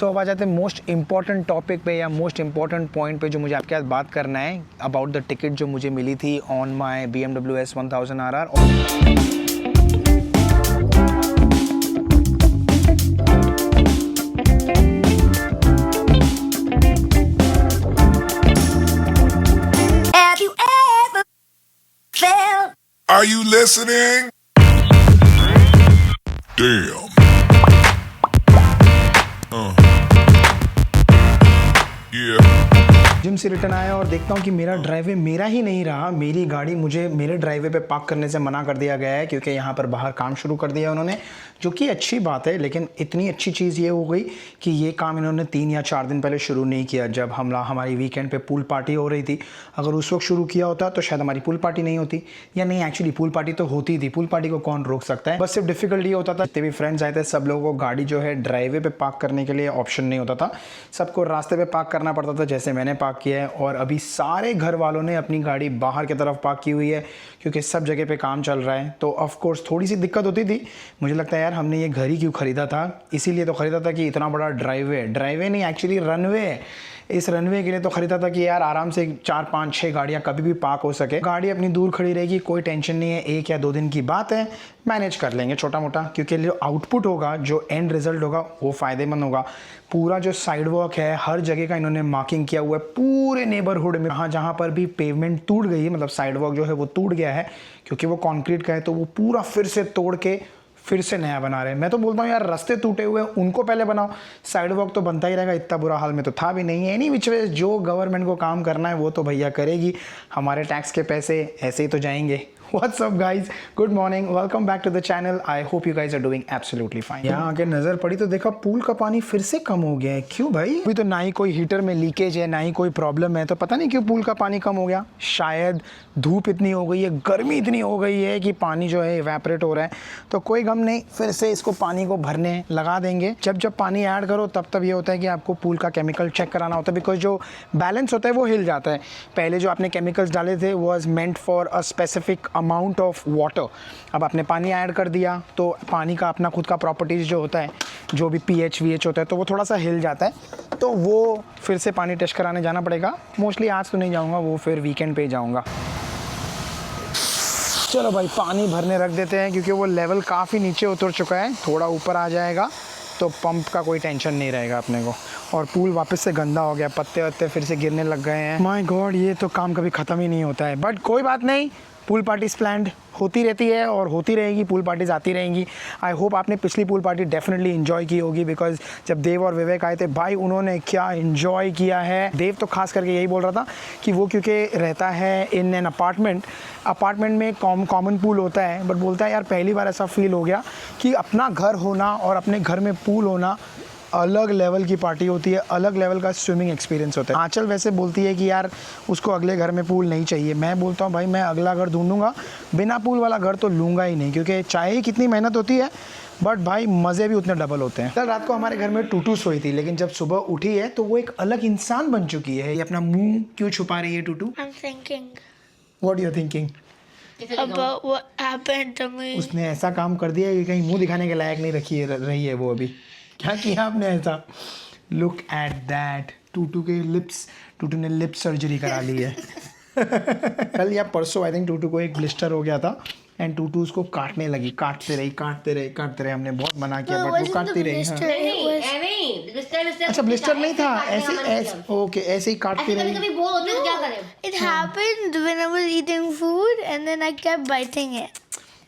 तो अब आ जाते हैं मोस्ट इम्पॉर्टेंट टॉपिक पे या मोस्ट इम्पॉर्टेंट पॉइंट पे जो मुझे आपके साथ बात करना है अबाउट द टिकट जो मुझे मिली थी on my BMW S1000 RR। Are you listening? Damn. Yeah. Gym से रिटर्न आया और देखता हूँ कि मेरा ड्राइवे मेरा ही नहीं रहा, मेरी गाड़ी मुझे मेरे ड्राइवे पे पार्क करने से मना कर दिया गया है क्योंकि यहाँ पर बाहर काम शुरू कर दिया उन्होंने, जो कि अच्छी बात है। लेकिन इतनी अच्छी चीज़ ये हो गई कि ये काम इन्होंने 3 या 4 दिन पहले शुरू नहीं किया जब हमारी वीकेंड पे पूल पार्टी हो रही थी। अगर उस वक्त शुरू किया होता तो शायद हमारी पूल पार्टी नहीं होती, या नहीं एक्चुअली पूल पार्टी तो होती थी, पूल पार्टी को कौन रोक सकता है। बस सिर्फ डिफिकल्ट ये होता था जितने भी फ्रेंड्स आए थे सब लोगों को गाड़ी जो है ड्राइवे पे पार्क करने के लिए ऑप्शन नहीं होता था, सबको रास्ते पे पार्क करना पड़ता था जैसे मैंने पार्क किया है। और अभी सारे घर वालों ने अपनी गाड़ी बाहर की तरफ पार्क की हुई है क्योंकि सब जगह पे काम चल रहा है। तो ऑफ कोर्स थोड़ी सी दिक्कत होती थी। मुझे लगता है यार हमने ये घर ही क्यों ख़रीदा था, इसीलिए तो ख़रीदा था कि इतना बड़ा ड्राइवे नहीं एक्चुअली रनवे है। इस रनवे के लिए तो ख़रीदा था कि यार आराम से 4, 5, 6 गाड़ियाँ कभी भी पार्क हो सके। गाड़ी अपनी दूर खड़ी रहेगी, कोई टेंशन नहीं है, 1 या 2 दिन की बात है, मैनेज कर लेंगे छोटा मोटा, क्योंकि जो आउटपुट होगा, जो एंड रिजल्ट होगा वो फ़ायदेमंद होगा। पूरा जो साइड वॉक है हर जगह का इन्होंने मार्किंग किया हुआ है पूरे नेबरहुड में। जहाँ पर भी पेवमेंट टूट गई है, मतलब साइड वॉक जो है वो टूट गया है क्योंकि वो कंक्रीट का है, तो वो पूरा फिर से तोड़ के फिर से नया बना रहे हैं। मैं तो बोलता हूँ यार रास्ते टूटे हुए हैं उनको पहले बनाओ, साइड वॉक तो बनता ही रहेगा, इतना बुरा हाल में तो था भी नहीं है। एनी विच वे जो गवर्नमेंट को काम करना है वो तो भैया करेगी, हमारे टैक्स के पैसे ऐसे ही तो जाएंगे। What's up guys? Good morning. Welcome back to the channel. I hope you guys are doing absolutely fine. यहाँ आके नज़र पड़ी तो देखा पूल का पानी फिर से कम हो गया है। क्यों भाई? अभी तो ना ही कोई हीटर में लीकेज है, ना ही कोई प्रॉब्लम है, तो पता नहीं क्यों पूल का पानी कम हो गया। शायद धूप इतनी हो गई है, गर्मी इतनी हो गई है कि पानी जो है इवेपोरेट हो रहा है। तो कोई गम नहीं, फिर से इसको पानी को भरने लगा देंगे। जब पानी ऐड करो तब ये होता है कि आपको पूल का केमिकल चेक कराना होता है, बिकॉज जो बैलेंस होता है वो हिल जाता है। पहले जो आपने केमिकल्स डाले थे was meant for a specific amount of water. अब आपने पानी ऐड कर दिया तो पानी का अपना खुद का प्रॉपर्टीज़ जो होता है, जो भी pH VH होता है, तो वो थोड़ा सा हिल जाता है। तो वो फिर से पानी टेस्ट कराने जाना पड़ेगा। मोस्टली आज तो नहीं जाऊंगा, वो फिर वीकेंड पे जाऊंगा। चलो भाई पानी भरने रख देते हैं क्योंकि वो लेवल काफ़ी नीचे उतर चुका है, थोड़ा ऊपर आ जाएगा तो पंप का कोई टेंशन नहीं रहेगा अपने को। और पूल वापस से गंदा हो गया, पत्ते वत्ते फिर से गिरने लग गए हैं। माय गॉड, ये तो काम कभी ख़त्म ही नहीं होता है। बट कोई बात नहीं, पूल पार्टीज़ प्लान्ड होती रहती है और होती रहेगी, पूल पार्टीज़ आती रहेंगी। आई होप आपने पिछली पूल पार्टी डेफिनेटली इन्जॉय की होगी, बिकॉज जब देव और विवेक आए थे भाई उन्होंने क्या इन्जॉय किया है। देव तो खास करके यही बोल रहा था कि वो क्योंकि रहता है इन एन अपार्टमेंट में कॉमन पूल होता है, बट बोलता है यार पहली बार ऐसा फील हो गया कि अपना घर होना और अपने घर में पूल होना अलग लेवल की पार्टी होती है, अलग लेवल का स्विमिंग एक्सपीरियंस होता है। आंचल वैसे बोलती है कि यार उसको अगले घर में पूल नहीं चाहिए। मैं बोलता हूँ भाई मैं अगला घर ढूंढूंगा, बिना पूल वाला घर तो लूँगा ही नहीं, क्योंकि चाहे ही कितनी मेहनत होती है बट भाई मज़े भी उतने डबल होते हैं। कल रात को हमारे घर में टूटू सोई थी, लेकिन जब सुबह उठी है तो वो एक अलग इंसान बन चुकी है। ये अपना मुँह क्यों छुपा रही है टूटू? I'm thinking what you thinking? about what happened to me. उसने ऐसा काम कर दिया कि कहीं मुँह दिखाने के लायक नहीं रही है वो। अभी क्या किया आपने ऐसा? लुक एट दैट, टूटू के लिप्स, टूटू ने लिप सर्जरी करा ली है। कल या परसों आई थिंक टूटू को एक ब्लिस्टर हो गया था एंड टूटू उसको काटने लगी, काटते रहे। हमने बहुत मना किया बट वो काटती रही। हाँ। अच्छा ब्लिस्टर नहीं था, ऐसे ही काटती रही। कभी बोल होते तो क्या करें? It happened when I was eating food and then I kept biting it.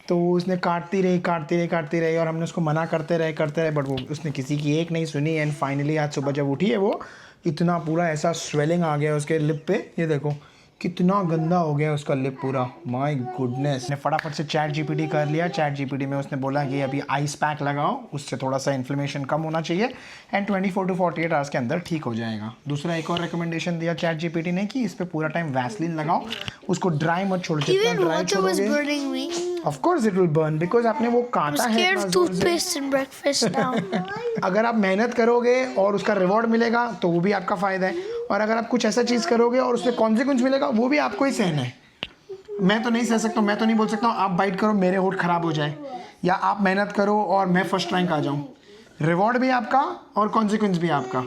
तो उसने काटती रही और हमने उसको मना करते रहे बट वो उसने किसी की एक नहीं सुनी। एंड फाइनली आज सुबह जब उठी है वो, इतना पूरा ऐसा स्वेलिंग आ गया उसके लिप पे, ये देखो कितना गंदा हो गया उसका लिप पूरा। My goodness. ने फटाफट से चैट जीपीटी कर लिया। चैट जीपीटी में उसने बोला कि अभी आइस पैक लगाओ, उससे थोड़ा सा इन्फ्लेमेशन कम होना चाहिए एंड 24 to 48 आवर्स के अंदर ठीक हो जाएगा। दूसरा एक और रिकमेंडेशन दिया चैट जीपीटी ने कि इस पे पूरा टाइम वैसलीन लगाओ, उसको ड्राई मत छोड़ो। जितना Even ड्राई water was छोड़ोगे burning me. Of course it will burn, because आपने वो I'm काटा है scared इतना of जोर से। toothpaste and breakfast now. अगर आप मेहनत करोगे और उसका रिवॉर्ड मिलेगा तो वो भी आपका फ़ायदा है, और अगर आप कुछ ऐसा चीज़ करोगे और उसमें कॉन्सिक्वेंस मिलेगा वो भी आपको ही सहना है। मैं तो नहीं सह सकता, मैं तो नहीं बोल सकता हूँ आप बाइट करो मेरे होठ ख़राब हो जाए, या आप मेहनत करो और मैं फर्स्ट रैंक आ जाऊँ। रिवॉर्ड भी आपका और कॉन्सिक्वेंस भी आपका।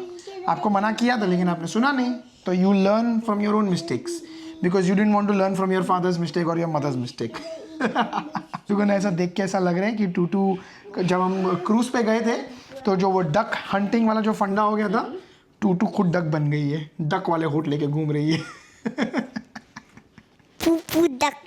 आपको मना किया था लेकिन आपने सुना नहीं, तो you learn from your own mistakes because you didn't want to learn from your father's mistake और योर मदर्स मिस्टेक। सुगन ऐसा देख के ऐसा लग रहा है कि टूटू जब हम क्रूज पे गए थे तो जो वो डक हंटिंग वाला जो फंडा हो गया था, टूटू खुद डक बन गई है, डक वाले होट लेके घूम रही है। Poo duck.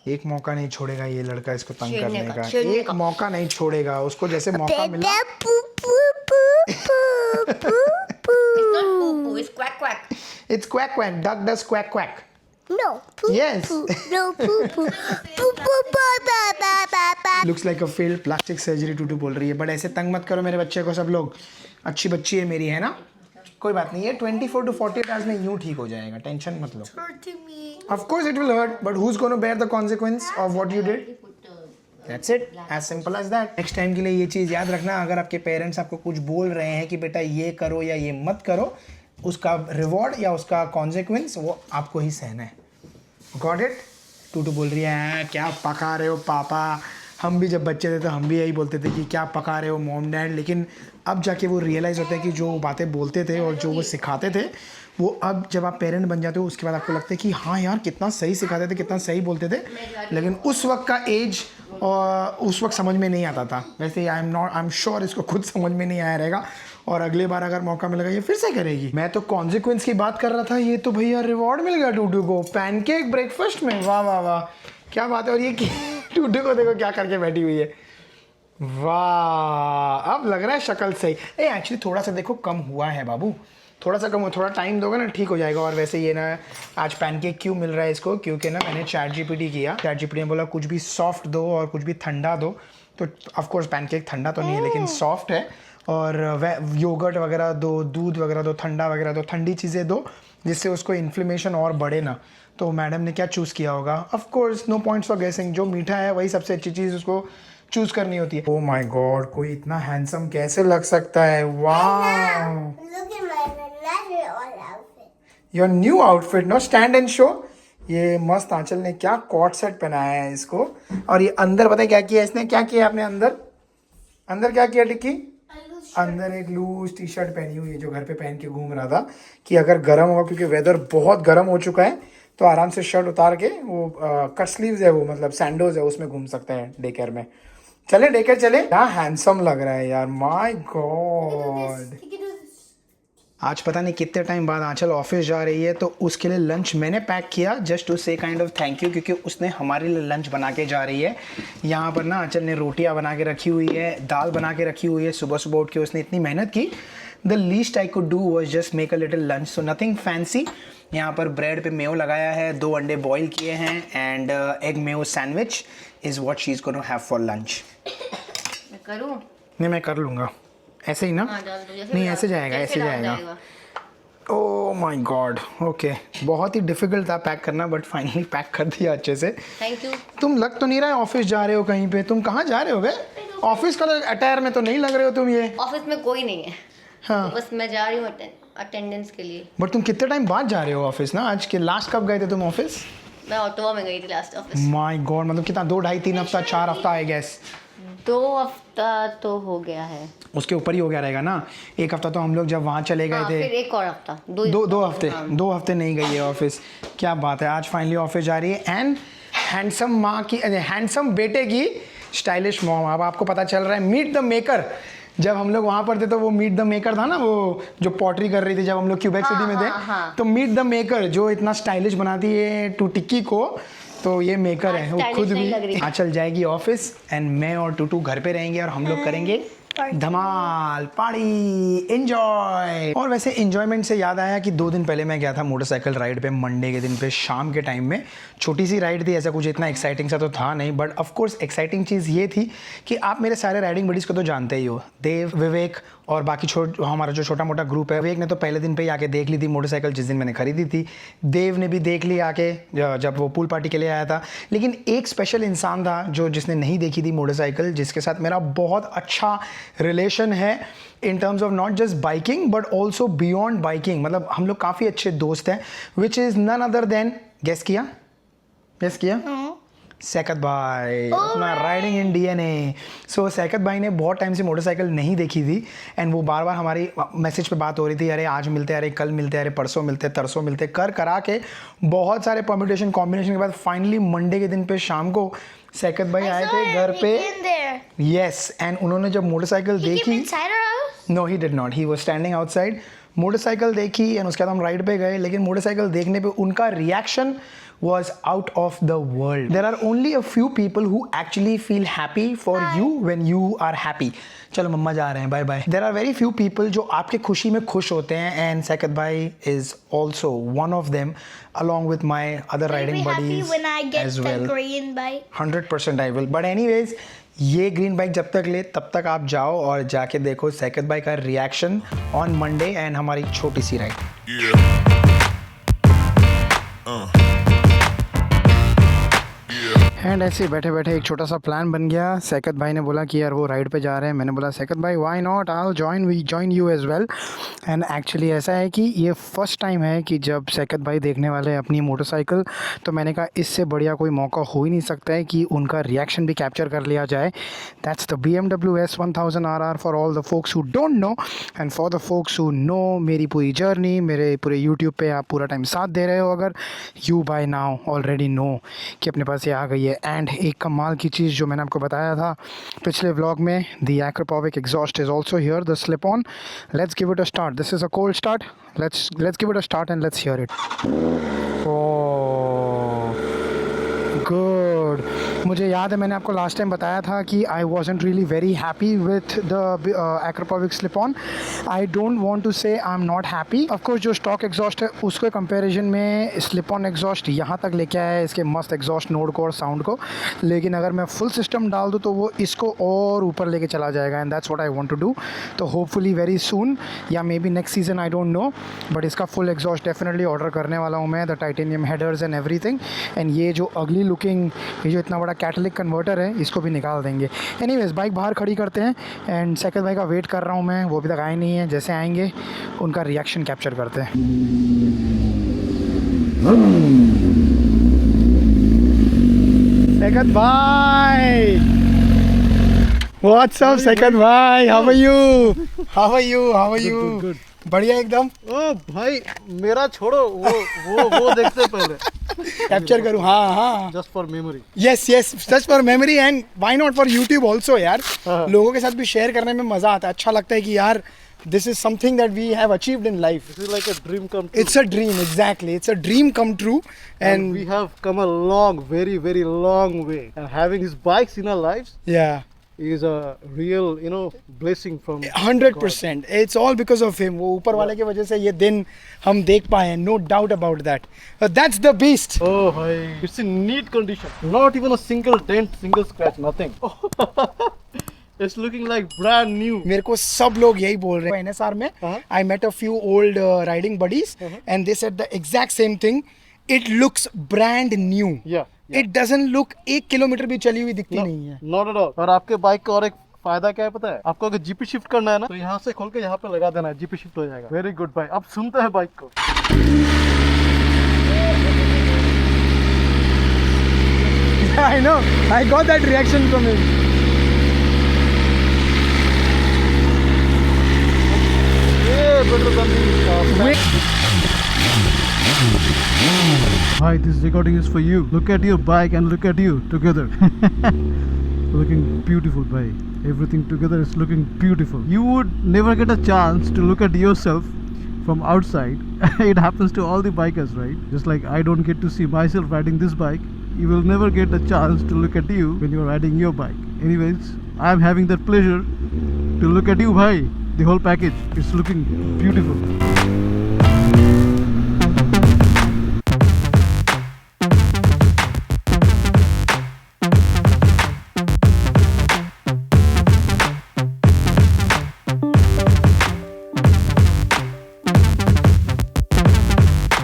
एक मौका नहीं छोड़ेगा ये लड़का इसको तंग छेड़ने करने का, का, छेड़ने एक का। मौका नहीं छोड़ेगा उसको, जैसे मौका मिला। Poo poo poo poo poo poo. It's not poo poo, it's quack quack. It's quack quack, duck does quack quack. No. Poo Yes. poo. No poo poo. Poo poo poo ba ba ba ba. Looks like a failed plastic surgery टूटू बोल रही है, but ऐसे तंग मत करो मेरे बच्चे को सब लोग, अच्छी बच्ची है मेरी, है ना? कोई बात नहीं है, 24 to 48 hours में यूं ठीक हो जाएगा, टेंशन मत लो। Hurting me. Of course it will hurt, but who's going to bear the consequence of what you did? That's it, as simple as that. Next time के लिए ये चीज़ याद रखना, अगर आपके पेरेंट्स आपको कुछ बोल रहे हैं कि बेटा ये करो या ये मत करो, उसका रिवॉर्ड या उसका कॉन्सिक्वेंस वो आपको ही सहना है। Got it? टूटू बोल रही है क्या पका रहे हो पापा, हम भी जब बच्चे थे तो हम भी यही बोलते थे कि क्या पका रहे हो मॉम डैड, लेकिन अब जाके वो रियलाइज़ होता है कि जो बातें बोलते थे और जो वो सिखाते थे वो अब जब आप पेरेंट बन जाते हो उसके बाद आपको लगता है कि हाँ यार कितना सही सिखाते थे, कितना सही बोलते थे, लेकिन उस वक्त का एज और उस वक्त समझ में नहीं आता था। वैसे आई एम श्योर इसको खुद समझ में नहीं आया रहेगा और अगली बार अगर मौका मिलेगा ये फिर से करेगी। मैं तो कॉन्सिक्वेंस की बात कर रहा था, ये तो भैया रिवॉर्ड मिल गया टूटू को पैनकेक ब्रेकफास्ट में। वाह वाह वाह क्या बात है। और ये टूटू को देखो क्या करके बैठी हुई है, वाह अब लग रहा है शक्ल सही। एक्चुअली थोड़ा सा देखो कम हुआ है बाबू, थोड़ा सा कम हो, थोड़ा टाइम दोगे ना ठीक हो जाएगा। और वैसे ये ना आज पैनकेक क्यों मिल रहा है इसको, क्योंकि ना मैंने चैट जीपीटी किया, चैट जीपीटी ने बोला कुछ भी सॉफ्ट दो और कुछ भी ठंडा दो, तो ऑफकोर्स पैनकेक ठंडा तो नहीं है लेकिन सॉफ्ट है, और योगर्ट वगैरह दो, दूध वगैरह दो, ठंडा वगैरह दो, ठंडी चीज़ें दो जिससे उसको इन्फ्लेमेशन और बढ़े ना। तो मैडम ने क्या चूज़ किया होगा, ऑफकोर्स नो पॉइंट्स फॉर गेसिंग, जो मीठा है वही सबसे अच्छी चीज़ उसको चूज़ करनी होती है। ओह माय गॉड कोई इतना हैंडसम कैसे लग सकता है, वाह। Look at my leather outfit. Your new outfit, know stand and show. ये मस्त आंचल ने क्या कॉट सेट पहनाया है इसको, और ये अंदर पता है क्या किया इसने, क्या किया आपने अंदर, अंदर क्या किया टिक्की, अंदर एक लूज टी शर्ट पहनी हुई है जो घर पे पहन के घूम रहा था कि अगर गर्म होगा, क्योंकि वेदर बहुत गर्म हो चुका है, तो आराम से शर्ट उतार के वो कट स्लीव्स है वो मतलब सैंडोज है उसमें घूम सकते हैं डे केयर में। चले डे केयर चले। क्या हैंडसम लग रहा है यार, माय गॉड। आज पता नहीं कितने टाइम बाद आंचल ऑफिस जा रही है, तो उसके लिए लंच मैंने पैक किया जस्ट टू से काइंड ऑफ थैंक यू, क्योंकि उसने हमारे लिए लंच बना के जा रही है। यहाँ पर ना आंचल ने रोटियाँ बना के रखी हुई है, दाल बना के रखी हुई है, सुबह सुबह उठ के उसने इतनी मेहनत की। The least I could do was just make a little lunch, so nothing fancy. यहाँ पर ब्रेड पे मेयो लगाया है, 2 अंडे बॉईल किए हैं, and egg Mayo sandwich is what she is gonna have for lunch. मैं करूँ? नहीं मैं कर लूँगा, ऐसे ही ना, हाँ, डाल दो, जैसे नहीं डाल- ऐसे जाएगा, जैसे ऐसे डाल जाएगा। ओह माय गॉड, ओके बहुत ही डिफिकल्ट था पैक करना, बट फाइनली पैक कर दिया अच्छे से। Thank you. तुम लग तो नहीं रहा है ऑफिस जा रहे हो कहीं पे, तुम कहाँ जा रहे हो बे? ऑफिस का अटायर में तो नहीं लग रहे हो तुम ये। ऑफिस में कोई नहीं है, हाँ बस मैं जा रही हूँ अटेंडेंस के लिए। बट तुम कितने टाइम बाद जा रहे हो ऑफिस ना, आज के लास्ट कब गए थे तुम ऑफिस? मैं ऑटोवा में गई थी लास्ट ऑफिस। माय गॉड मतलब कितना 2 ढाई 3 हफ्ता 4 हफ्ता आई गेस। 2 हफ्ता तो हो गया है। उसके ऊपर ही हो गया रहेगा ना, 1 हफ्ता तो हम लोग जब वहाँ चले गए हाँ, थे। फिर एक और हफ्ता, दो हफ्ते हाँ। 2 हफ्ते नहीं गई है ऑफिस। क्या बात है, आज फाइनली ऑफिस जा रही है। एंड हैंडसम माँ की, हैंडसम बेटे की स्टाइलिश मॉम। अब आपको पता चल रहा है मीट द मेकर, जब हम लोग वहाँ पर थे तो वो मीट द मेकर था ना, वो जो पॉटरी कर रही थी जब हम लोग क्यूबेक सिटी में थे, हाँ। तो मीट द मेकर जो इतना स्टाइलिश बनाती है टू टिक्की को, तो ये मेकर है वो stylish खुद नहीं भी। लग रही। आज चल जाएगी ऑफिस एंड मैं और टूटू घर पे रहेंगे और हम लोग करेंगे धमाल पार्टी एंजॉय। और वैसे एंजॉयमेंट से याद आया कि 2 दिन पहले मैं गया था मोटरसाइकिल राइड पे, मंडे के दिन पे शाम के टाइम में। छोटी सी राइड थी, ऐसा कुछ इतना एक्साइटिंग सा तो था नहीं, बट ऑफ कोर्स एक्साइटिंग चीज़ ये थी कि आप मेरे सारे राइडिंग बडीज़ को तो जानते ही हो, देव, विवेक और बाकी हमारा जो छोटा मोटा ग्रुप है। विवेक ने तो पहले दिन पे ही आके देख ली थी मोटरसाइकिल जिस दिन मैंने खरीदी थी, देव ने भी देख ली आके जब वो पूल पार्टी के लिए आया था। लेकिन एक स्पेशल इंसान था जिसने नहीं देखी थी मोटरसाइकिल, जिसके साथ मेरा बहुत अच्छा रिलेशन है in terms of not just biking but also beyond biking. मतलब हम लोग काफ़ी अच्छे दोस्त हैं, which is none other than, guess किया? सैकत भाई अपना राइडिंग इन डीएनए। सो सैकत भाई ने बहुत टाइम से मोटरसाइकिल नहीं देखी थी एंड वो बार बार हमारी मैसेज पे बात हो रही थी, अरे आज मिलते, अरे कल मिलते, अरे परसों मिलते, तरसों मिलते, कर करा के बहुत सारे परम्यूटेशन कॉम्बिनेशन के बाद फाइनली मंडे के दिन पे शाम को सैकत भाई आए थे घर पे। In there. यस, एंड उन्होंने जब मोटरसाइकिल He came देखी, inside our house. No he did not, he was standing outside. Motorcycle देखी एंड उसके बाद हम राइड पे गए, लेकिन मोटरसाइकिल देखने पे उनका reaction was out of the world. There are only a few people who actually feel happy for you when you are happy. चलो मम्मा जा रहे हैं, bye bye. There are very few people जो आपके खुशी में खुश होते हैं and सैकत भाई is also one of them along with my other I'll riding be happy buddies when I get as the well. green bike. 100% I will. But anyways, ये green bike जब तक ले तब तक आप जाओ और जाके देखो सैकत भाई का रिएक्शन ऑन मंडे एंड हमारी छोटी सी राइड। Yeah. एंड ऐसे बैठे बैठे एक छोटा सा प्लान बन गया। सैकत भाई ने बोला कि यार वो राइड पे जा रहे हैं, मैंने बोला सैकत भाई why not, I join you as well. And actually ऐसा है कि ये फर्स्ट टाइम है कि जब सैकत भाई देखने वाले हैं अपनी मोटरसाइकिल, तो मैंने कहा इससे बढ़िया कोई मौका हो ही नहीं सकता है कि उनका रिएक्शन भी कैप्चर कर लिया जाए। That's the BMW S1000 RR for all the folks who don't know and for the folks who know मेरी पूरी जर्नी, मेरे पूरे यूट्यूब पे आप पूरा टाइम साथ दे रहे हो अगर, you buy now already know कि अपने पास ये आ गई है। एंड एक कमाल की चीज़ जो मैंने आपको बताया था पिछले व्लॉग में, the Akrapovic exhaust is also here, the slip on. Let's give it a start. This is a cold start. Let's give it a start and let's hear it. Oh, good. मुझे याद है मैंने आपको last time बताया था कि I wasn't really very happy with the Akrapovic slip on. I don't want to say I am not happy. Of course जो stock exhaust है उसके कंपेरिजन में स्लिप ऑन एग्जॉस्ट यहाँ तक लेके आया है इसके मस्त एग्जॉस्ट नोड को और साउंड को, लेकिन अगर मैं फुल सिस्टम डाल दूँ तो वो इसको और ऊपर लेके चला जाएगा and that's what I want to do. तो होपफुली वेरी सून या maybe next season, I don't know, but इसका फुल एग्जॉस्ट डेफिनेटली ऑर्डर करने वाला हूँ मैं, the titanium headers and everything. And ये जो अगली लुकिंग, ये जो इतना बड़ा कैटलिक कन्वर्टर है इसको भी निकाल देंगे। एनीवेज बाइक बाहर खड़ी करते हैं एंड सैकत भाई का वेट कर रहा हूँ मैं, वो अभी तक आए नहीं है, जैसे आएंगे उनका रिएक्शन कैप्चर करते हैं। सैकत भाई, व्हाट्स अप सैकत भाई, हाउ आर यू? Good. बढ़िया एकदम। ओ भाई मेरा छोड़ो, वो देखते पहले। कैप्चर करूँ? हाँ just for memory. Yes just for memory and why not for YouTube also यार। लोगों के साथ भी शेयर करने में मजा आता है, अच्छा लगता है कि यार this is something that we have achieved in life. This is like a dream come true. It's a dream, exactly. It's a dream come true. And we have come a long, very, very long way. And having these bikes in our lives yeah, is a real, blessing from 100%. It's all because of him. वो ऊपर वाले की वजह से ये दिन हम देख पाए हैं, no doubt about that. That's the beast. Oh, hi. It's in neat condition. Not even a single dent, single scratch, nothing. It's looking like brand new. मेरे को सब लोग यही बोल रहे हैं। NSR में I met a few old riding buddies and they said the exact same thing. It looks brand new. Yeah. It doesn't look 1 kilometre भी चली हुई दिखती नहीं है। Not at all. और आपके बाइक का और एक फायदा क्या है पता है? आपको अगर जीपी शिफ्ट करना है ना, तो यहाँ से खोल के यहाँ पे लगा देना है, जीपी शिफ्ट हो जाएगा। Very good bike. अब सुनते हैं बाइक को। I know. I got that reaction from him. Hi, this recording is for you. Look at your bike and look at you together. Looking beautiful, bhai. Everything together is looking beautiful. You would never get a chance to look at yourself from outside. It happens to all the bikers, right? Just like I don't get to see myself riding this bike, you will never get a chance to look at you when you're riding your bike. Anyways, I'm having that pleasure to look at you, bhai. The whole package is looking beautiful.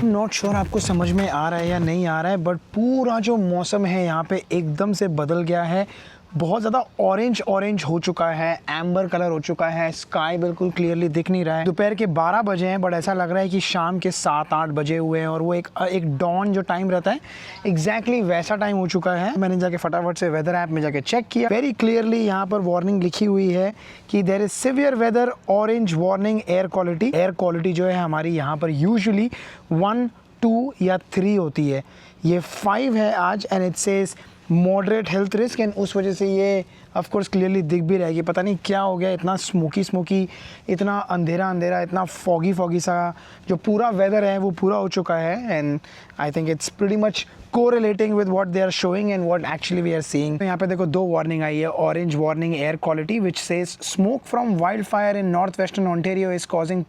Not sure आपको समझ में आ रहा है या नहीं आ रहा है, but पूरा जो मौसम है यहाँ पे एकदम से बदल गया है। बहुत ज़्यादा ऑरेंज हो चुका है, एम्बर कलर हो चुका है, स्काई बिल्कुल क्लियरली दिख नहीं रहा है। दोपहर के 12 बजे हैं बट ऐसा लग रहा है कि शाम के 7-8 बजे हुए हैं और वो एक डॉन जो टाइम रहता है एग्जैक्टली वैसा टाइम हो चुका है। मैंने जाके फटाफट से वेदर ऐप में जाके चेक किया, वेरी क्लियरली यहाँ पर वार्निंग लिखी हुई है कि there is severe weather, orange warning, air quality जो है हमारी यहाँ पर यूजुअली 1, 2 या 3 होती है, ये 5 है आज and it says moderate health risk. And उस वजह से ये ऑफ कोर्स क्लियरली दिख भी रहेगी। पता नहीं क्या हो गया, इतना स्मोकी, इतना अंधेरा, इतना फॉगी सा जो पूरा वेदर है वो पूरा हो चुका है। And I think it's pretty much correlating with what they are showing and what actually we are seeing। तो यहाँ पे देखो 2 वार्निंग आई है। Orange warning air quality which says smoke from wildfire in northwestern Ontario is causing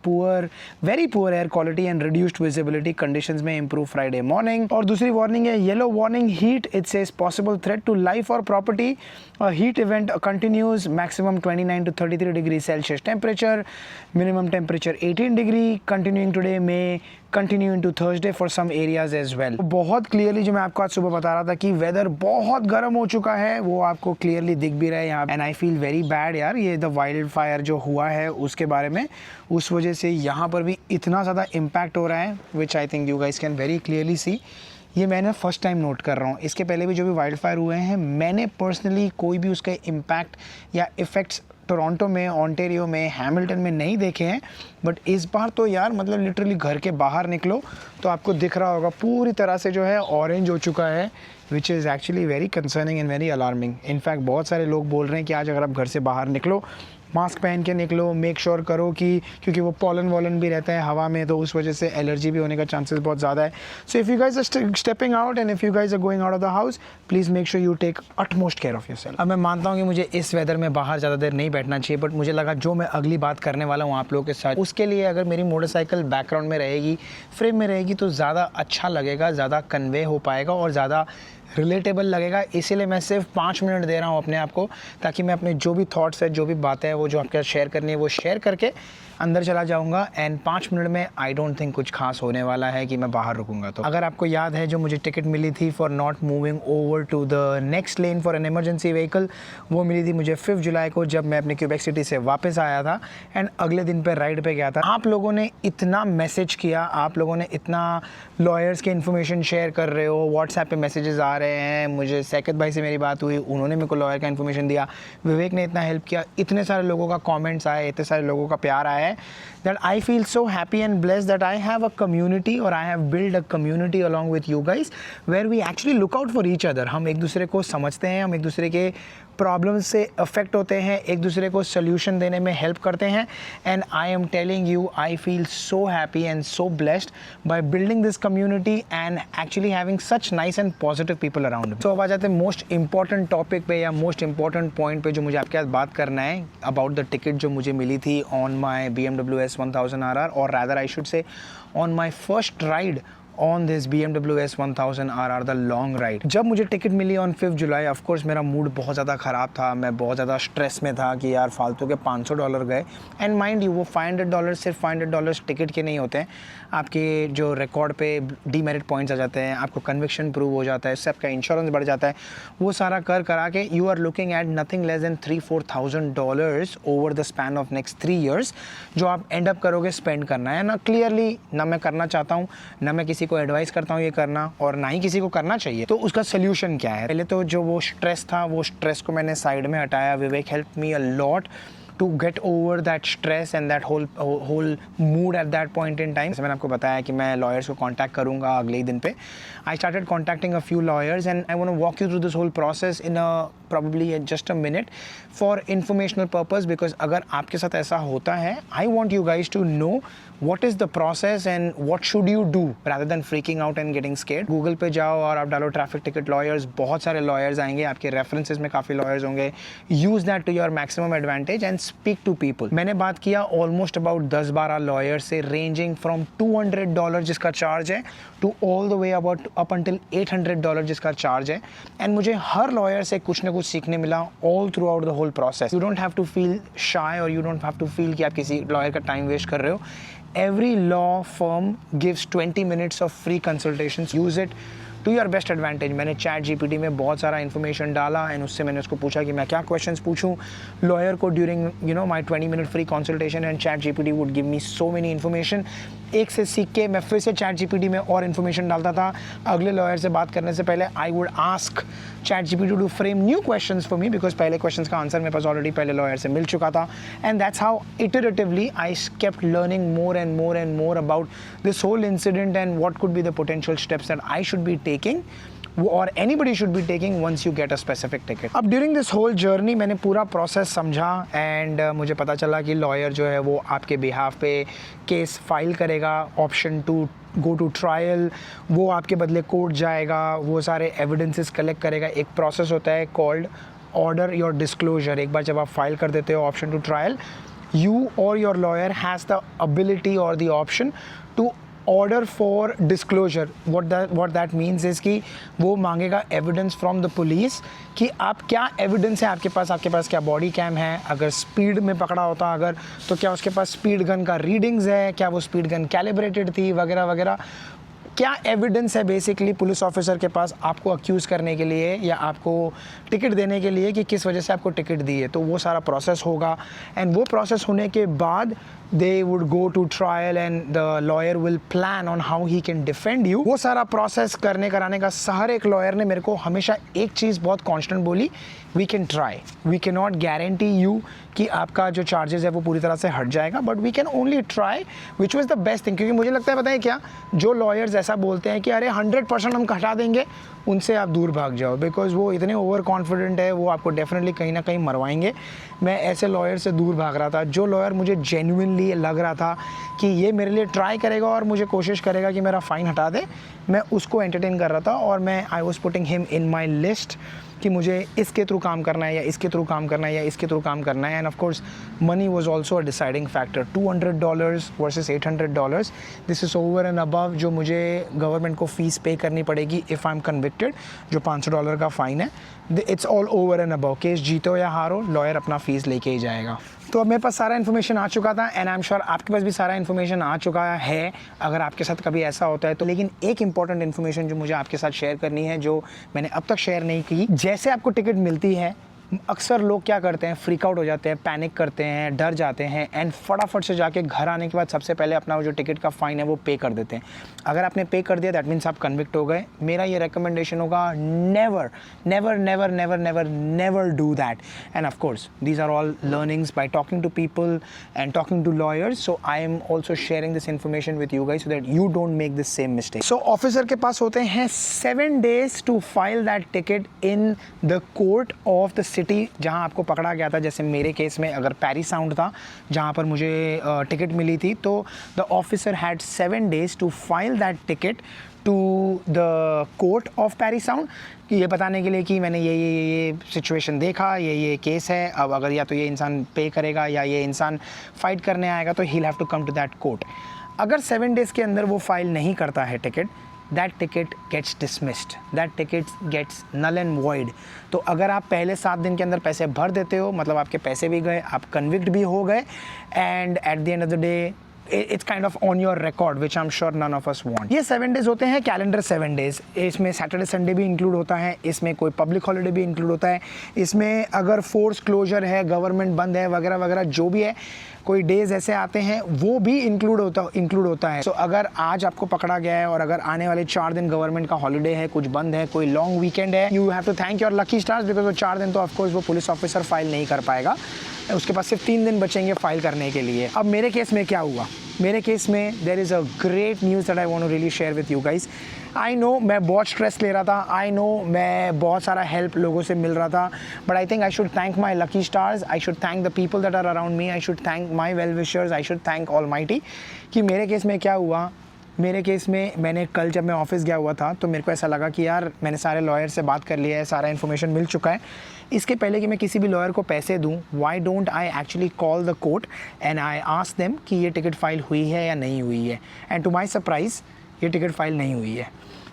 very poor air quality and reduced visibility conditions may improve Friday morning। और दूसरी warning है yellow warning heat, it says possible threat to life or property, a heat event continues, maximum 29 to 33 degrees Celsius temperature, minimum temperature 18 degree, continuing today, may continue into Thursday for some areas as well। बहुत clearly जो मैं आपको आज सुबह बता रहा था कि वेदर बहुत गर्म हो चुका है वो आपको क्लियरली दिख भी रहा है यहाँ। And I feel very bad यार, ये द वाइल्ड फायर जो हुआ है उसके बारे में, उस वजह से यहाँ पर भी इतना ज़्यादा इम्पैक्ट हो रहा है which I think you guys can very clearly see. ये मैंने फर्स्ट टाइम नोट कर रहा हूँ, इसके पहले भी जो भी वाइल्ड फायर हुए हैं मैंने पर्सनली कोई भी उसका इम्पैक्ट या इफ़ेक्ट्स टोरंटो में, ऑन्टेरियो में, हैमिल्टन में नहीं देखे हैं। बट इस बार तो यार मतलब लिटरली घर के बाहर निकलो तो आपको दिख रहा होगा पूरी तरह से जो है ऑरेंज हो चुका है, which is actually very concerning and very alarming. In fact बहुत सारे लोग बोल रहे हैं कि आज अगर आप घर से बाहर निकलो मास्क पहन के निकलो, मेक श्योर करो कि क्योंकि वो पॉलन वॉलन भी रहता है हवा में तो उस वजह से एलर्जी भी होने का चांसेस बहुत ज़्यादा है। So if you guys are stepping out and if you guys are going out of the house, please make sure you take utmost care of yourself. अब मैं मानता हूँ कि मुझे इस वेदर में बाहर ज़्यादा देर नहीं बैठना चाहिए, बट मुझे लगा जो मैं अगली बात करने वाला हूँ आप लोगों के साथ, उसके लिए अगर मेरी मोटरसाइकिल बैकग्राउंड में रहेगी, फ्रेम में रहेगी तो ज़्यादा अच्छा लगेगा, ज़्यादा कन्वे हो पाएगा और ज़्यादा रिलेटेबल लगेगा। इसीलिए मैं सिर्फ 5 मिनट दे रहा हूँ अपने आप को, ताकि मैं अपने जो भी थॉट्स है, जो भी बातें हैं, वो जो आपके साथ शेयर करनी है वो शेयर करके अंदर चला जाऊंगा। एंड 5 मिनट में आई डोंट थिंक कुछ खास होने वाला है कि मैं बाहर रुकूंगा। तो अगर आपको याद है जो मुझे टिकट मिली थी for not moving over to the next lane for an emergency vehicle, वो मिली थी मुझे 5 जुलाई को जब मैं अपने क्यूबेक सिटी से वापस आया था एंड अगले दिन पर राइड पे गया था। आप लोगों ने इतना मैसेज किया, आप लोगों ने इतना लॉयर्स की इन्फॉर्मेशन शेयर कर रहे हो, व्हाट्सएप पे मैसेजेस आ रहे हैं, मुझे सैकत भाई से मेरी बात हुई, उन्होंने मेरे को लॉयर का इन्फॉर्मेशन दिया, विवेक ने इतना हेल्प किया, इतने सारे लोगों का कमेंट्स आए, इतने सारे लोगों का प्यार आया है, that I feel so happy and blessed that I have a community or I have built a community along with you guys where we actually look out for each other। हम एक दूसरे को समझते हैं, हम एक दूसरे के प्रॉब्लम्स से अफेक्ट होते हैं, एक दूसरे को सोल्यूशन देने में हेल्प करते हैं। And I am telling you, I feel so happy and so blessed by building this community and actually having such nice and positive people around. तो अब आ जाते हैं मोस्ट इंपॉर्टेंट टॉपिक पे या मोस्ट इंपॉर्टेंट पॉइंट पे जो मुझे आपके साथ बात करना है अबाउट द टिकट जो मुझे मिली थी on my BMW S1000 RR, और rather I should say on my first ride on this BMW S1000 RR the long ride। जब मुझे टिकट मिली ऑन 5 जुलाई, ऑफ कोर्स मेरा मूड बहुत ज़्यादा ख़राब था, मैं बहुत ज़्यादा स्ट्रेस में था कि यार फालतू के $500 गए। एंड माइंड यू वो $500 सिर्फ $500 टिकट के नहीं होते हैं, आपके जो रिकॉर्ड पे डीमेरिट पॉइंट्स आ जाते हैं, आपको कन्विक्शन प्रूव हो जाता है, इससे आपका इंश्योरेंस बढ़ जाता है, वो सारा कर करा के you are looking at nothing less than $3,000-4,000 over the span of next 3 years जो आप एंड अप करोगे स्पेंड करना है ना। क्लियरली ना मैं करना चाहता हूँ, ना मैं किसी को एडवाइस करता हूँ ये करना, और ना ही किसी को करना चाहिए। तो उसका सोल्यूशन क्या है? पहले तो जो वो स्ट्रेस था, वो स्ट्रेस को मैंने साइड में हटाया। Vivek help me a lot to get over that stress and that whole mood at that point in time। जैसे मैंने आपको बताया कि मैं lawyers को contact करूँगा अगले ही दिन पे। I started contacting a few lawyers and I want to walk you through this whole process in a probably just a minute for informational purpose, because अगर आपके साथ ऐसा होता है, I want you guys to know what is the process and what should you do rather than freaking out and getting scared। Google पे जाओ और आप डालो traffic ticket lawyers, बहुत सारे lawyers आएंगे, आपके references में काफ़ी lawyers होंगे। Use that to your maximum advantage and speak to people। मैंने बात किया almost about 10-12 lawyers से, ranging from $200 जिसका चार्ज है to all the way about up until $800 जिसका चार्ज है। एंड मुझे हर लॉयर से कुछ ना कुछ सीखने मिला all throughout the whole process। You don't have to feel shy or you don't have to feel कि आप किसी लॉयर का टाइम वेस्ट कर रहे हो। Every law firm gives 20 minutes of free consultations। Use it to your best advantage. मैंने ChatGPT में बहुत सारा इन्फॉर्मेशन डाला एंड उससे मैंने उसको पूछा कि मैं क्या क्वेश्चंस पूछूं लॉयर को during my 20 minute free consultation, and chat GPT would give me so many information. एक से सीख के मैं फिर से चैट जीपीटी में और इन्फॉर्मेशन डालता था। अगले लॉयर से बात करने से पहले I would ask ChatGPT to frame new questions for me, because पहले क्वेश्चंस का आंसर मेरे पास ऑलरेडी पहले लॉयर से मिल चुका था। And that's how iteratively I kept learning more and more about this whole incident and what could be the potential steps that I should be taking or anybody should be taking once you get a specific ticket. अब during this whole journey मैंने पूरा process समझा and मुझे पता चला कि lawyer जो है वो आपके behalf पे केस फाइल करेगा, ऑप्शन 2 गो टू ट्रायल, वो आपके बदले कोर्ट जाएगा, वो सारे एविडेंसेस कलेक्ट करेगा। एक प्रोसेस होता है कॉल्ड ऑर्डर योर डिस्क्लोजर। एक बार जब आप फाइल कर देते हो option to trial, you or your lawyer has the ability or the option to order for disclosure. What that means is कि वो मांगेगा evidence from the police कि आप क्या evidence है आपके पास क्या बॉडी कैम है, अगर स्पीड में पकड़ा होता अगर तो क्या उसके पास स्पीड गन का रीडिंग्स है, क्या वो स्पीड गन कैलिब्रेटेड थी वगैरह वगैरह। क्या एविडेंस है बेसिकली पुलिस ऑफिसर के पास आपको अक्यूज़ करने के लिए या आपको टिकट देने के लिए कि किस वजह से आपको टिकट दी है। तो वो सारा प्रोसेस होगा एंड वो प्रोसेस होने के बाद they would go to trial and the lawyer will plan on how he can defend you. वो सारा प्रोसेस करने कराने का हर एक लॉयर ने मेरे को हमेशा एक चीज़ बहुत कांस्टेंट बोली, we can try, we can not guarantee you कि आपका जो चार्जेस है वो पूरी तरह से हट जाएगा, but we can only try, which was the best thing. क्योंकि मुझे लगता है बताएं क्या, जो लॉयर्स ऐसा बोलते हैं कि अरे 100% हम हटा देंगे, उनसे आप दूर भाग जाओ, बिकॉज वो इतने ओवर कॉन्फिडेंट है, वो आपको डेफिनेटली कहीं ना कहीं मरवाएंगे। मैं ऐसे लॉयर से दूर भाग रहा था। जो लॉयर मुझे जेन्युइनली लग रहा था कि ये मेरे लिए ट्राई करेगा और मुझे कोशिश करेगा कि मेरा फ़ाइन हटा दे, मैं उसको एंटरटेन कर रहा था और मैं I was putting him in my list कि मुझे इसके थ्रू काम करना है या इसके थ्रू काम करना है या इसके थ्रू काम करना है। And of course money was also a deciding factor. $200 versus $800, this is over and above जो मुझे गवर्नमेंट को फ़ीस पे करनी पड़ेगी इफ़ आई एम कन्विक्टेड, जो $500 का फ़ाइन है। It's all over and above. Case जीतो या हारो, लॉयर अपना फ़ीस लेके ही जाएगा। तो अब मेरे पास सारा इन्फॉर्मेशन आ चुका था एंड आई एम श्योर आपके पास भी सारा इन्फॉर्मेशन आ चुका है अगर आपके साथ कभी ऐसा होता है तो। लेकिन एक इंपॉर्टेंट इन्फॉर्मेशन जो मुझे आपके साथ शेयर करनी है, जो मैंने अब तक शेयर नहीं की। जैसे आपको टिकट मिलती है, अक्सर लोग क्या करते हैं, फ्रीक आउट हो जाते हैं, पैनिक करते हैं, डर जाते हैं एंड फटाफट से जाके घर आने के बाद सबसे पहले अपना जो टिकट का फ़ाइन है वो पे कर देते हैं। अगर आपने पे कर दिया दैट मीन्स आप कन्विक्ट हो गए। मेरा ये रिकमेंडेशन होगा, never never never never never never do that. And of course these are all learnings by talking to people and talking to lawyers, so I am also sharing this information with you guys so that you don't make this same mistake. So officer के पास होते हैं 7 days to file that ticket in the court of the city जहाँ आपको पकड़ा गया था। जैसे मेरे केस में अगर पैरिस साउंड था जहाँ पर मुझे टिकट मिली थी, तो the officer had 7 days to file that ticket to the court of Paris sound, कि ये बताने के लिए कि मैंने ये सिचुएशन देखा, ये केस है। अब अगर या तो ये इंसान पे करेगा या ये इंसान फाइट करने आएगा, तो he will have to come to that court. अगर 7 days के अंदर वो फाइल नहीं करता है ticket, that ticket gets dismissed, that ticket gets null and void। तो अगर आप पहले 7 दिन के अंदर पैसे भर देते हो, मतलब आपके पैसे भी गए, आप कन्विक्ट भी हो गए, and at the end of the day it's kind of on your record, which I'm sure none of us want। ये 7 days होते हैं, कैलेंडर 7 days। इसमें सैटरडे संडे भी इंक्लूड होता है, इसमें कोई पब्लिक हॉलीडे भी इंक्लूड होता है, इसमें अगर फोर्स क्लोजर है, गवर्नमेंट बंद है वगैरह वगैरह जो भी है, कोई डेज ऐसे आते हैं वो भी इंक्लूड होता है। सो अगर आज आपको पकड़ा गया है और अगर आने वाले 4 दिन गवर्नमेंट का हॉलीडे है, कुछ बंद है, कोई लॉन्ग वीकेंड है, you have to thank your lucky stars, because वो 4 दिन तो ऑफकोर्स वो पुलिस ऑफिसर फाइल नहीं कर पाएगा, उसके पास सिर्फ 3 दिन बचेंगे फाइल करने के लिए। अब मेरे केस में क्या हुआ, मेरे केस में there is a great news that I want to really share with you guys. I know मैं बहुत स्ट्रेस ले रहा था, आई नो मैं बहुत सारा हेल्प लोगों से मिल रहा था, but I think I should thank my lucky stars, I should thank the people that are around me, I should thank my well wishers, I should thank almighty. कि मेरे केस में क्या हुआ, मेरे केस में मैंने कल जब मैं ऑफिस गया हुआ था तो मेरे को ऐसा लगा कि यार मैंने सारे लॉयर से बात कर लिया है, सारा इन्फॉर्मेशन मिल चुका है, इसके पहले कि मैं किसी भी लॉयर को पैसे दूं, why don't I actually call the court and I ask them कि ये टिकट फाइल हुई है या नहीं हुई है। एंड टू माई सरप्राइज़ ये टिकट फाइल नहीं हुई है।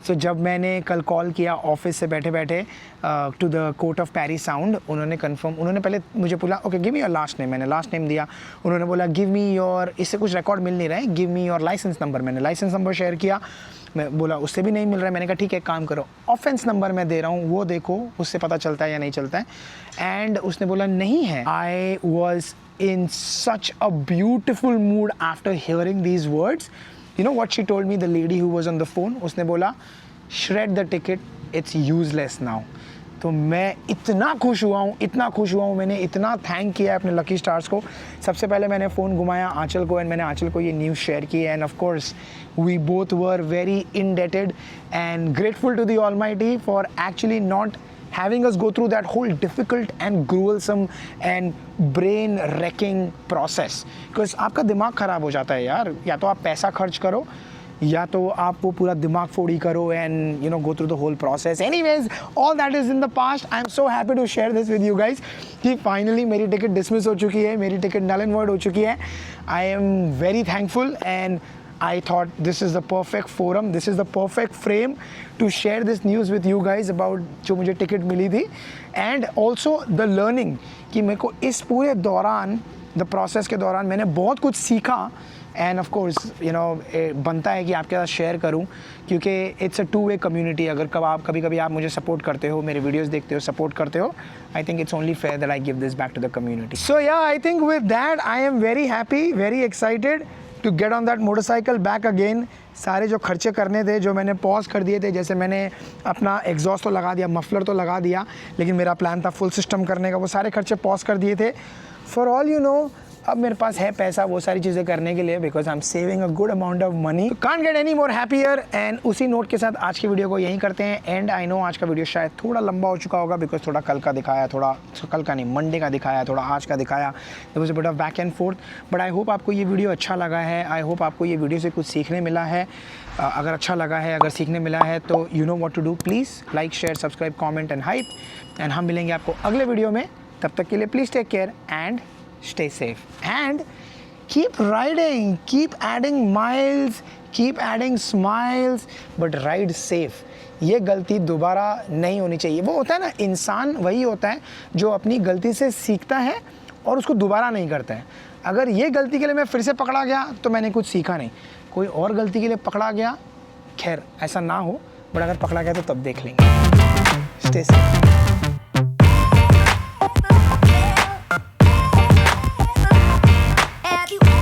सो जब मैंने कल कॉल किया ऑफिस से बैठे बैठे to the court of Paris sound, उन्होंने कंफर्म, उन्होंने पहले मुझे बोला okay give me your last name, मैंने लास्ट नेम दिया। उन्होंने बोला गिव मी योर, इससे कुछ रिकॉर्ड मिल नहीं रहा है, give me your licence number, मैंने लाइसेंस नंबर शेयर किया। मैं बोला उससे भी नहीं मिल रहा है, मैंने कहा ठीक है काम करो ऑफेंस नंबर मैं दे रहा हूँ वो देखो, उससे पता चलता है या नहीं चलता है। एंड उसने बोला नहीं है। I was in such a beautiful mood after hearing these words. You know what she told me, the lady who was on the phone? उसने बोला shred the ticket, it's useless now. तो मैं इतना खुश हुआ हूँ, मैंने इतना थैंक किया अपने लकी स्टार्स को। सबसे पहले मैंने फ़ोन घुमाया आंचल को एंड मैंने आंचल को ये न्यूज़ शेयर की and of course we both were very indebted and grateful to the Almighty for actually not having us go through that whole difficult and gruesome and brain wrecking process. Because आपका दिमाग ख़राब हो जाता है यार, या तो आप पैसा खर्च करो या तो आप वो पूरा दिमाग फोड़ी करो and you know go through the whole process. Anyways, all that is in the past. I am so happy to share this with you guys कि finally मेरी टिकट डिसमिस हो चुकी है, मेरी टिकट null and void हो चुकी है. I am very thankful and I thought this is the perfect forum, this is the perfect frame to share this news with you guys about जो मुझे ticket मिली थी and also the learning कि मेरे को इस पूरे दौरान the process के दौरान मैंने बहुत कुछ सीखा and of course you know बनता है कि आपके साथ शेयर करूं क्योंकि it's a two way community. अगर कभी आप मुझे सपोर्ट करते हो, मेरे वीडियोस देखते हो, सपोर्ट करते हो, I think it's only fair that I give this back to the community. So yeah I think with that I am very happy, very excited to get on that motorcycle back again. सारे जो खर्चे करने थे जो मैंने pause कर दिए थे, जैसे मैंने अपना एग्जॉस्ट तो लगा दिया, मफलर तो लगा दिया, लेकिन मेरा प्लान था फुल सिस्टम करने का, वो सारे खर्चे पॉज कर दिए थे। फॉर ऑल यू नो अब मेरे पास है पैसा वो सारी चीज़ें करने के लिए because I am saving a good amount of money. Can't get any more happier. And उसी नोट के साथ आज की वीडियो को यहीं करते हैं एंड आई नो आज का वीडियो शायद थोड़ा लंबा हो चुका होगा बिकॉज थोड़ा कल का दिखाया, थोड़ा कल का नहीं मंडे का दिखाया, थोड़ा आज का दिखाया, there was a bit of back and forth. But I hope आपको ये वीडियो अच्छा लगा है, आई होप आपको ये वीडियो से कुछ सीखने मिला है। अगर अच्छा लगा है, अगर सीखने मिला है तो you know what to do, please like share subscribe comment and hype and हम मिलेंगे आपको अगले वीडियो में। तब तक के लिए please take care and stay safe and keep riding, keep adding miles, keep adding smiles, but ride safe. ये गलती दोबारा नहीं होनी चाहिए। वो होता है ना, इंसान वही होता है जो अपनी गलती से सीखता है और उसको दोबारा नहीं करता है। अगर ये गलती के लिए मैं फिर से पकड़ा गया तो मैंने कुछ सीखा नहीं, कोई और गलती के लिए पकड़ा गया, खैर ऐसा ना हो, बट अगर पकड़ा गया तो तब देख लेंगे। Stay safe.